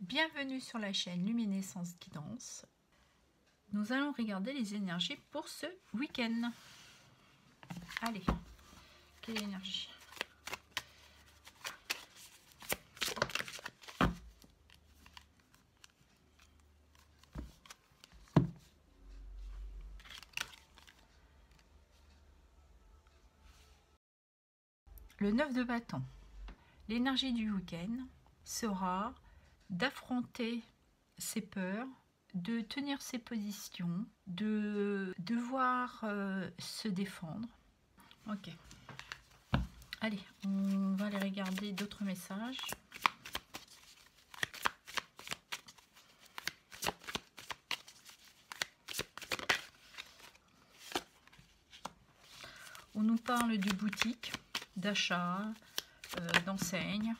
Bienvenue sur la chaîne Luminescence Guidance. Nous allons regarder les énergies pour ce week-end. Allez, quelle énergie? Le 9 de bâton. L'énergie du week-end sera d'affronter ses peurs, de tenir ses positions, de devoir se défendre. Ok. Allez, on va aller regarder d'autres messages. On nous parle de boutique, d'achat, d'enseigne,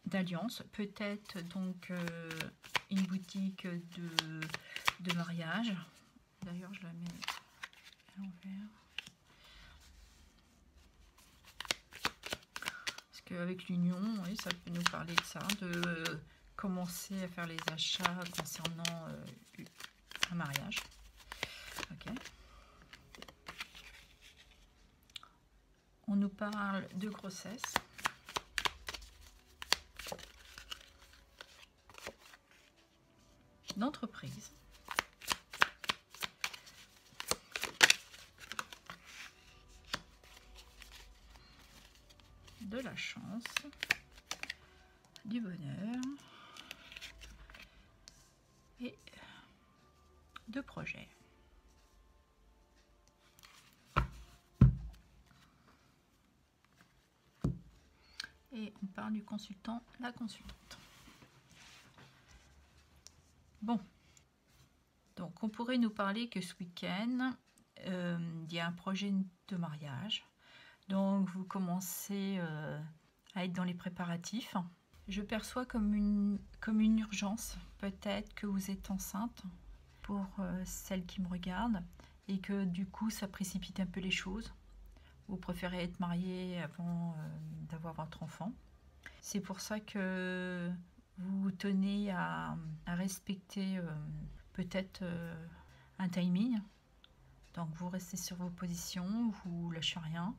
d'alliance, peut-être donc une boutique de mariage. D'ailleurs, je la mets à l'envers. Parce qu'avec l'union, oui, ça peut nous parler de ça, de commencer à faire les achats concernant un mariage. Ok. On nous parle de grossesse. D'entreprise. De la chance. Du bonheur. Et de projets. Et on parle du consultant, la consultante. Bon, donc on pourrait nous parler que ce week-end, il y a un projet de mariage. Donc vous commencez à être dans les préparatifs. Je perçois comme une urgence. Peut-être que vous êtes enceinte pour celles qui me regardent et que du coup ça précipite un peu les choses. Vous préférez être marié avant d'avoir votre enfant. C'est pour ça que vous tenez à respecter peut-être un timing. Donc vous restez sur vos positions, vous lâchez rien.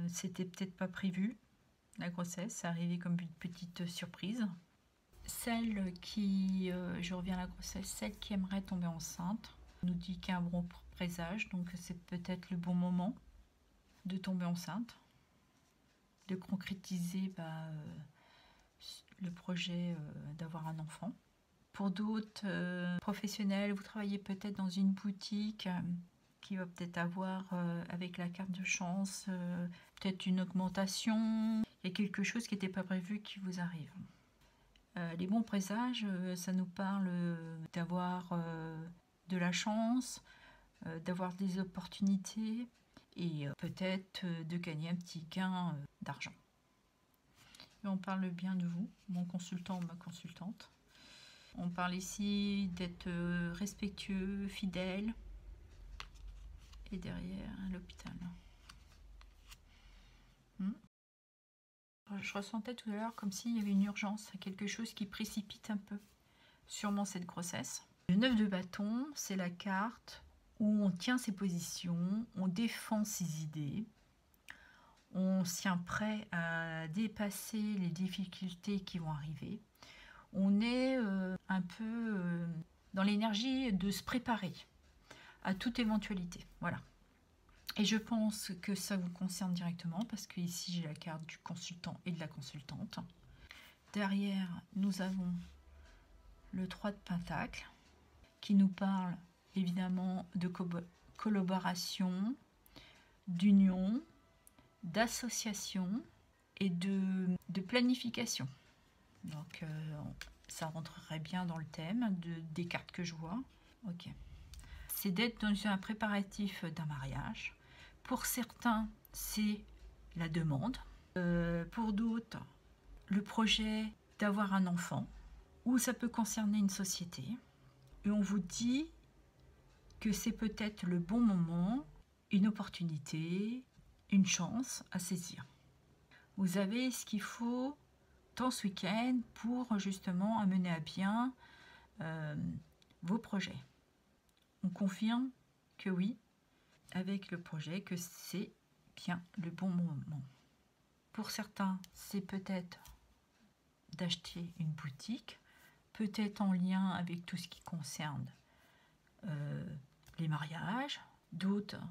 C'était peut-être pas prévu, la grossesse, c'est arrivé comme une petite surprise. Celle qui, je reviens à la grossesse, celle qui aimerait tomber enceinte, nous dit qu'il y a un bon présage, donc c'est peut-être le bon moment de tomber enceinte, de concrétiser le projet d'avoir un enfant. Pour d'autres professionnels, vous travaillez peut-être dans une boutique qui va peut-être avoir avec la carte de chance peut-être une augmentation. Il y a quelque chose qui n'était pas prévu qui vous arrive. Les bons présages, ça nous parle d'avoir de la chance, d'avoir des opportunités et peut-être de gagner un petit gain d'argent. On parle bien de vous, mon consultant ou ma consultante. On parle ici d'être respectueux, fidèle. Et derrière, l'hôpital. Je ressentais tout à l'heure comme s'il y avait une urgence, quelque chose qui précipite un peu, sûrement cette grossesse. Le 9 de bâton, c'est la carte où on tient ses positions, on défend ses idées, on se tient prêt à dépasser les difficultés qui vont arriver. On est un peu dans l'énergie de se préparer à toute éventualité. Voilà. Et je pense que ça vous concerne directement parce que ici j'ai la carte du consultant et de la consultante. Derrière, nous avons le 3 de Pentacle qui nous parle évidemment de collaboration, d'union, d'association et de planification. Donc ça rentrerait bien dans le thème des cartes que je vois. Ok. C'est d'être dans un préparatif d'un mariage. Pour certains, c'est la demande. Pour d'autres, le projet d'avoir un enfant. Ou ça peut concerner une société. Et on vous dit que c'est peut-être le bon moment, une opportunité, une chance à saisir. Vous avez ce qu'il faut dans ce week-end pour justement amener à bien vos projets. On confirme que oui, avec le projet, que c'est bien le bon moment. Pour certains, c'est peut-être d'acheter une boutique, peut-être en lien avec tout ce qui concerne les mariages. D'autres,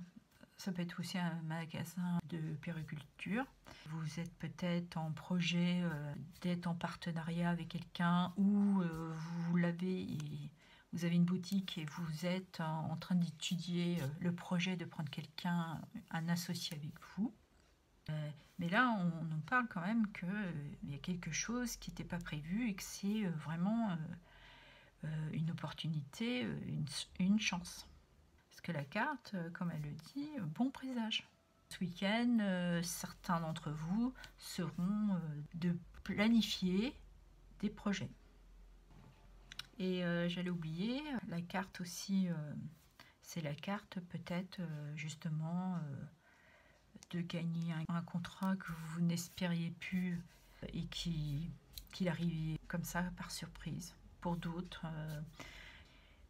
ça peut être aussi un magasin de périculture. Vous êtes peut-être en projet d'être en partenariat avec quelqu'un, ou vous avez une boutique et vous êtes en train d'étudier le projet de prendre quelqu'un, un associé avec vous. Mais là, on nous parle quand même qu'il y a quelque chose qui n'était pas prévu et que c'est vraiment une opportunité, une chance. Parce que la carte, comme elle le dit, bon présage. Ce week-end, certains d'entre vous seront de planifier des projets. Et j'allais oublier, la carte aussi, c'est la carte peut-être justement de gagner un contrat que vous n'espériez plus et qu'il arrivait comme ça par surprise. Pour d'autres,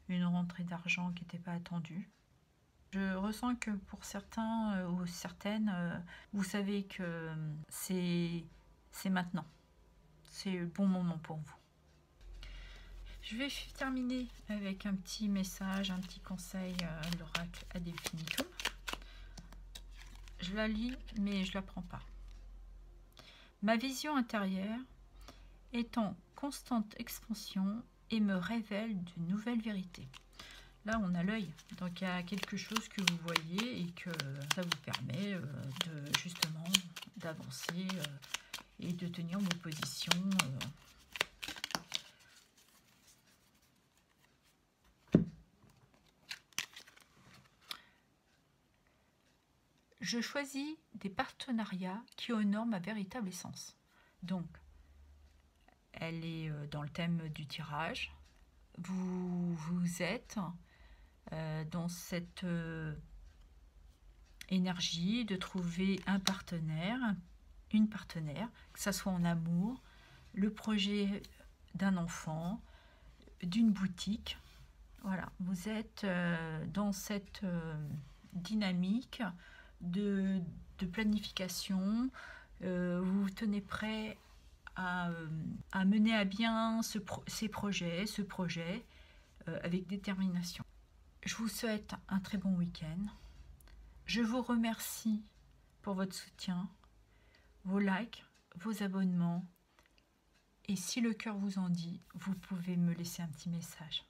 une rentrée d'argent qui n'était pas attendue. Je ressens que pour certains ou certaines, vous savez que c'est maintenant. C'est le bon moment pour vous. Je vais terminer avec un petit message, un petit conseil à l'oracle ad infinitum. Je la lis, mais je ne la prends pas. Ma vision intérieure est en constante expansion et me révèle de nouvelles vérités. Là, on a l'œil, donc il y a quelque chose que vous voyez et que ça vous permet de justement d'avancer et de tenir vos positions. Je choisis des partenariats qui honorent ma véritable essence. Donc, elle est dans le thème du tirage. Vous êtes dans cette énergie de trouver un partenaire, une partenaire, que ce soit en amour, le projet d'un enfant, d'une boutique. Voilà, vous êtes dans cette dynamique de planification. Vous vous tenez prêt à mener à bien ce projet avec détermination. Je vous souhaite un très bon week-end. Je vous remercie pour votre soutien, vos likes, vos abonnements. Et si le cœur vous en dit, vous pouvez me laisser un petit message.